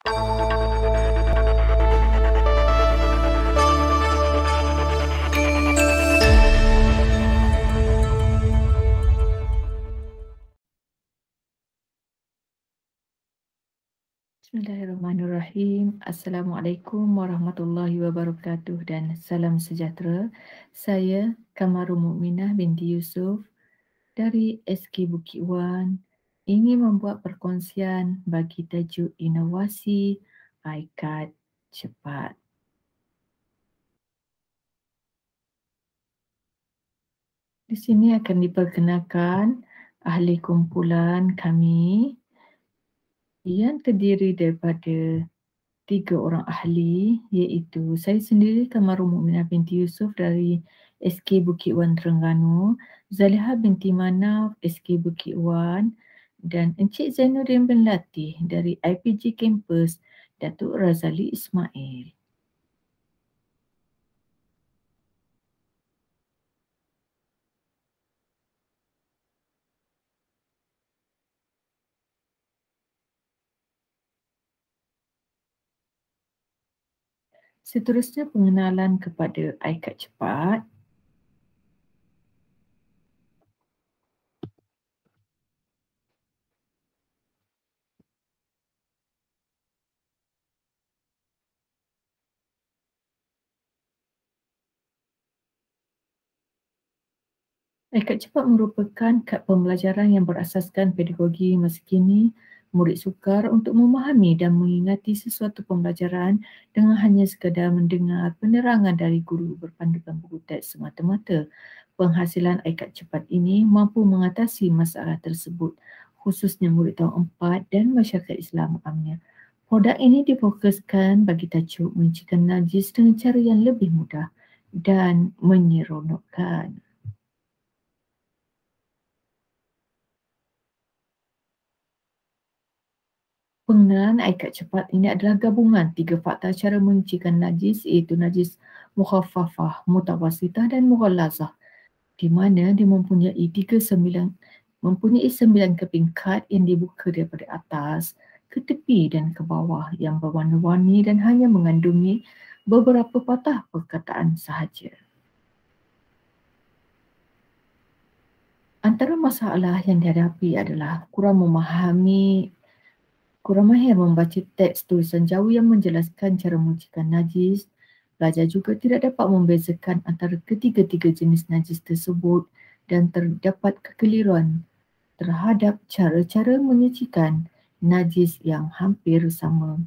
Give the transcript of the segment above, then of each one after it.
Bismillahirrahmanirrahim. Assalamualaikum warahmatullahi wabarakatuh dan salam sejahtera. Saya Kamarul Mukminah binti Yusuf dari SK Bukit Wan ingin membuat perkongsian bagi tajuk inovasi iCard cepat. Di sini akan diperkenalkan ahli kumpulan kami yang terdiri daripada 3 orang ahli, iaitu saya sendiri Kamarul Mukminah binti Yusuf dari SK Bukit Wan Terengganu, Zaliha binti Manaf SK Bukit Wan dan Encik Zainuddin bin Latih dari IPG Campus Datuk Razali Ismail. Seterusnya pengenalan kepada iCard cepat. iCard cepat merupakan kad pembelajaran yang berasaskan pedagogi masa kini. Murid sukar untuk memahami dan mengingati sesuatu pembelajaran dengan hanya sekadar mendengar penerangan dari guru berpandukan buku teks semata-mata. Penghasilan iCard cepat ini mampu mengatasi masalah tersebut, khususnya murid tahun 4 dan masyarakat Islam amnya. Produk ini difokuskan bagi tajuk mencegah najis dengan cara yang lebih mudah dan menyeronokkan. Pengenalan iCard cepat ini adalah gabungan 3 faktor cara menyucikan najis, iaitu najis mukhaffafah, mutawassitah dan mughallazah, di mana dia mempunyai 9 keping kad yang dibuka daripada atas ke tepi dan ke bawah yang berwarna-warni dan hanya mengandungi beberapa patah perkataan sahaja. Antara masalah yang dihadapi adalah kurang mahir membaca teks tulisan Jawi yang menjelaskan cara menyucikan najis. Pelajar juga tidak dapat membezakan antara ketiga-tiga jenis najis tersebut dan terdapat kekeliruan terhadap cara-cara menyucikan najis yang hampir sama.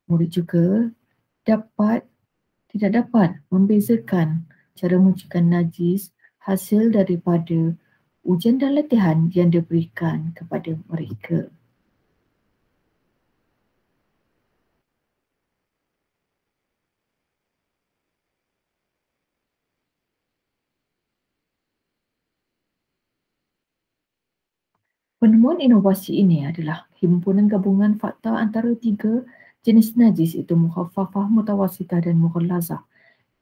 Murid juga tidak dapat membezakan cara menyucikan najis hasil daripada ujian dan latihan yang diberikan kepada mereka. Penemuan inovasi ini adalah himpunan gabungan fakta antara 3 jenis najis, iaitu mukhaffafah, mutawassitah dan mughallazah.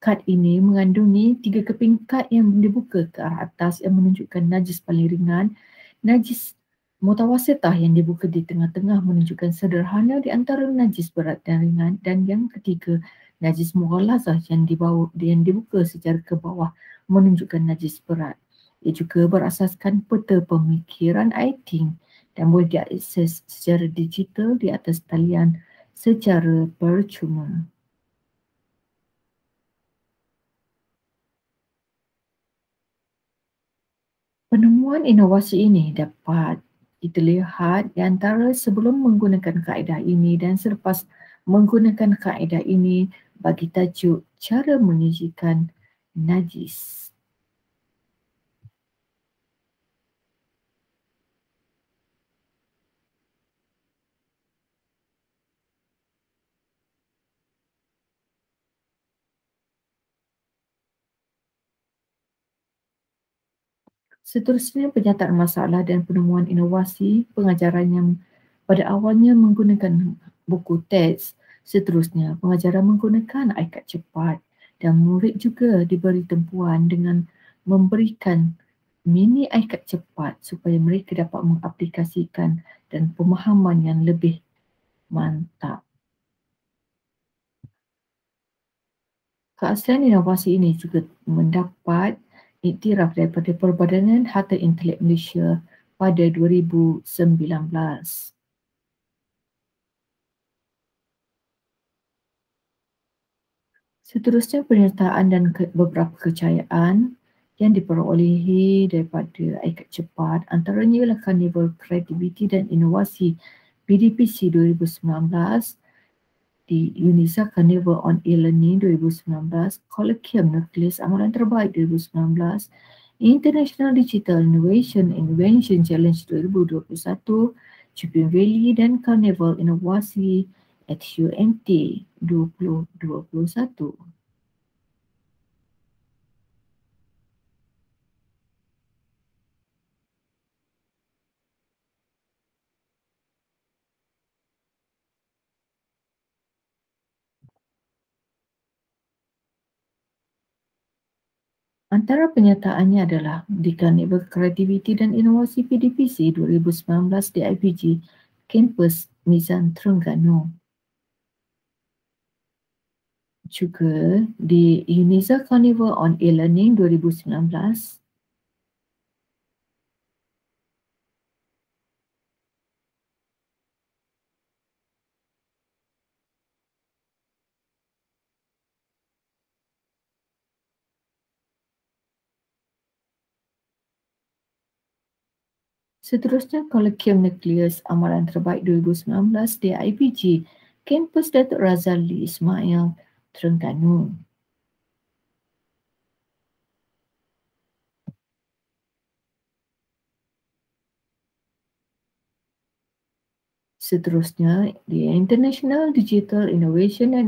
Kad ini mengandungi 3 keping kad yang dibuka ke arah atas yang menunjukkan najis paling ringan, najis mutawassitah yang dibuka di tengah-tengah menunjukkan sederhana di antara najis berat dan ringan, dan yang ketiga najis mughallazah yang dibuka secara ke bawah menunjukkan najis berat. Ia juga berasaskan peta pemikiran ITING dan boleh diakses secara digital di atas talian secara percuma. Penemuan inovasi ini dapat kita lihat di antara sebelum menggunakan kaedah ini dan selepas menggunakan kaedah ini bagi tajuk cara menyucikan najis. Seterusnya penyataan masalah dan penemuan inovasi pengajaran yang pada awalnya menggunakan buku teks. Seterusnya pengajaran menggunakan iCard cepat dan murid juga diberi tempuan dengan memberikan mini iCard cepat supaya mereka dapat mengaplikasikan dan pemahaman yang lebih mantap. Keaslian inovasi ini juga mendapat iktiraf daripada Perbadanan Harta Intelek Malaysia pada 2019. Seterusnya penyertaan dan beberapa kejayaan yang diperolehi daripada IKAT cepat antaranya ialah Carnival Creativity dan Inovasi PDPC 2019, di UNISA Carnival on E-Learning 2019, Colloquium Nukleus Amalan Terbaik 2019, International Digital Innovation Challenge 2021, Chipin Valley dan Carnival Inovasi XUMT 2021. Antara penyertaannya adalah di Carnival Creativity dan Inovasi PDPC 2019 di IPG Kampus Mizan Terengganu. Juga di UNISA Carnival on E-Learning 2019, seterusnya Colloquium Nukleus Amalan Terbaik 2019 di IPG Kampus Datuk Razali Ismail Terengganu. Seterusnya di International Digital Innovation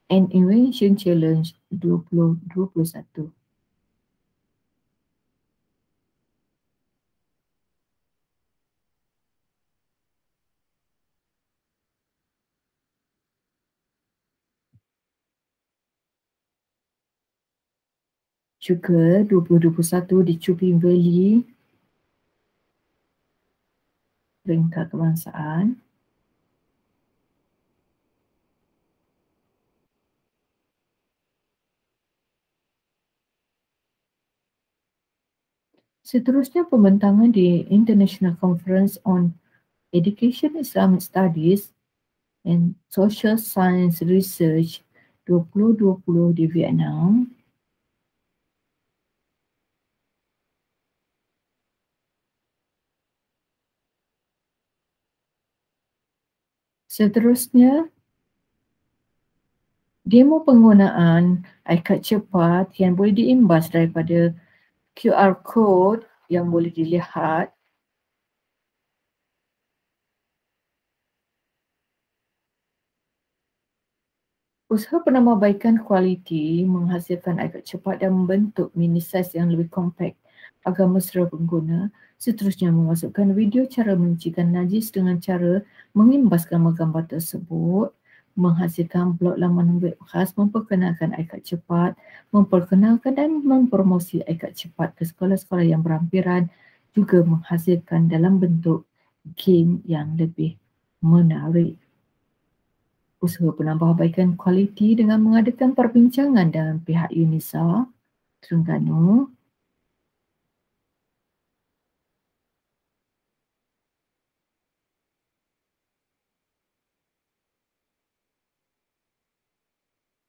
and Invention Challenge 2021. Juga 2021 di Chupin Valley, Peringkat Kebangsaan. Seterusnya pembentangan di International Conference on Education Islamic Studies and Social Science Research 2020 di Vietnam. Seterusnya, demo penggunaan iCard cepat yang boleh diimbas daripada QR code yang boleh dilihat. Usaha penambahbaikan kualiti menghasilkan iPad cepat dan membentuk mini size yang lebih kompak agar mesra pengguna. Seterusnya memasukkan video cara menyucikan najis dengan cara mengimbas gambar-gambar tersebut, menghasilkan blog laman web khas, memperkenalkan iPad cepat, memperkenalkan dan mempromosi iPad cepat ke sekolah-sekolah yang berhampiran, juga menghasilkan dalam bentuk game yang lebih menarik. Usaha penambahbaikan kualiti dengan mengadakan perbincangan dengan pihak UNISA Terengganu.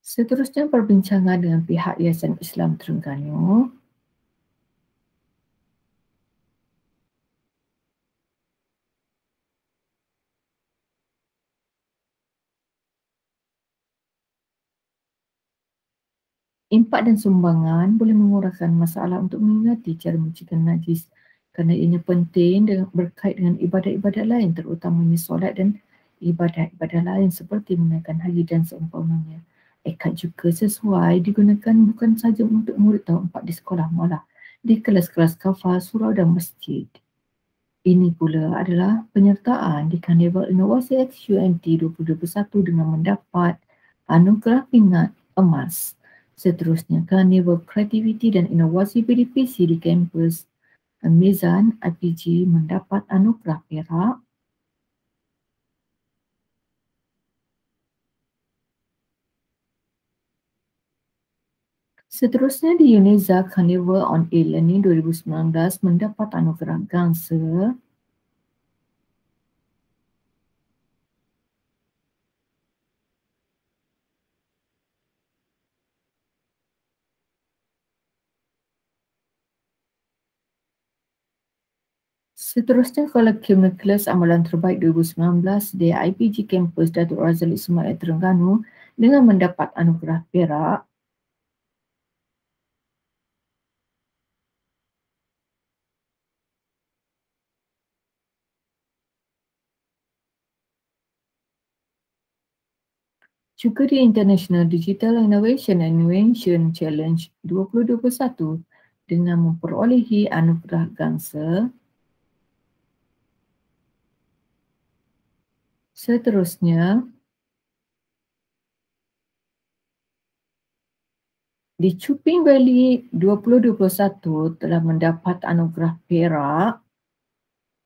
Seterusnya perbincangan dengan pihak Yayasan Islam Terengganu. Impak dan sumbangan boleh mengurangkan masalah untuk mengingati cara mencegah najis kerana ianya penting berkait dengan ibadat-ibadat lain terutamanya solat dan ibadat-ibadat lain seperti menunaikan haji dan seumpamanya. Ikat juga sesuai digunakan bukan sahaja untuk murid tahun 4 di sekolah, malah di kelas-kelas kafal, surau dan masjid. Ini pula adalah penyertaan di Carnival Inovasi XUMT 2021 dengan mendapat anugerah pingat emas. Seterusnya, Carnival Creativity dan Inovasi PDPC di kampus Mizan IPG mendapat anugerah perak. Seterusnya di UNIZA Carnival on E-Learning 2019 mendapat anugerah Gangsa. Seterusnya Kolokvium Kelas Amalan Terbaik 2019 di IPG Campus Datuk Razali Ismail Terengganu dengan mendapat anugerah perak. Juga di International Digital Innovation and Invention Challenge 2021 dengan memperolehi anugerah Gangsa. Seterusnya, di Chuping Valley 2021 telah mendapat anugerah perak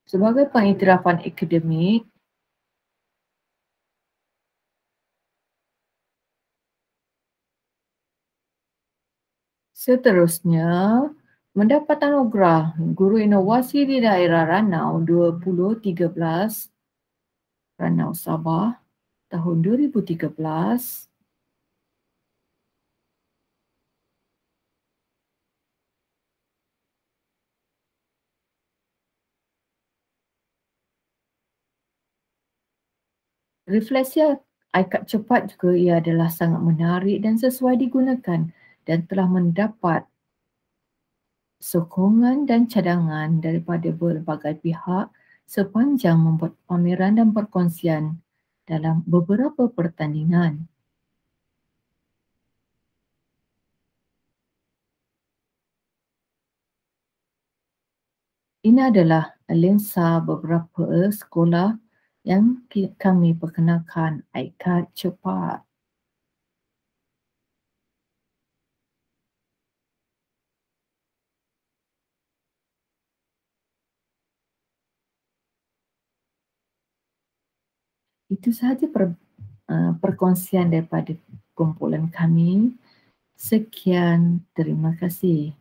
sebagai pengiktirafan akademik. Seterusnya, mendapat anugerah Guru Inovasi di Daerah Ranau 2013, Ranau Sabah tahun 2013. Refleksi iKad cepat juga ia adalah sangat menarik dan sesuai digunakan dan telah mendapat sokongan dan cadangan daripada berbagai pihak sepanjang membuat pameran dan perkongsian dalam beberapa pertandingan. Ini adalah lensa beberapa sekolah yang kami perkenalkan iKad cepat. Itu sahaja perkongsian daripada kumpulan kami. Sekian, terima kasih.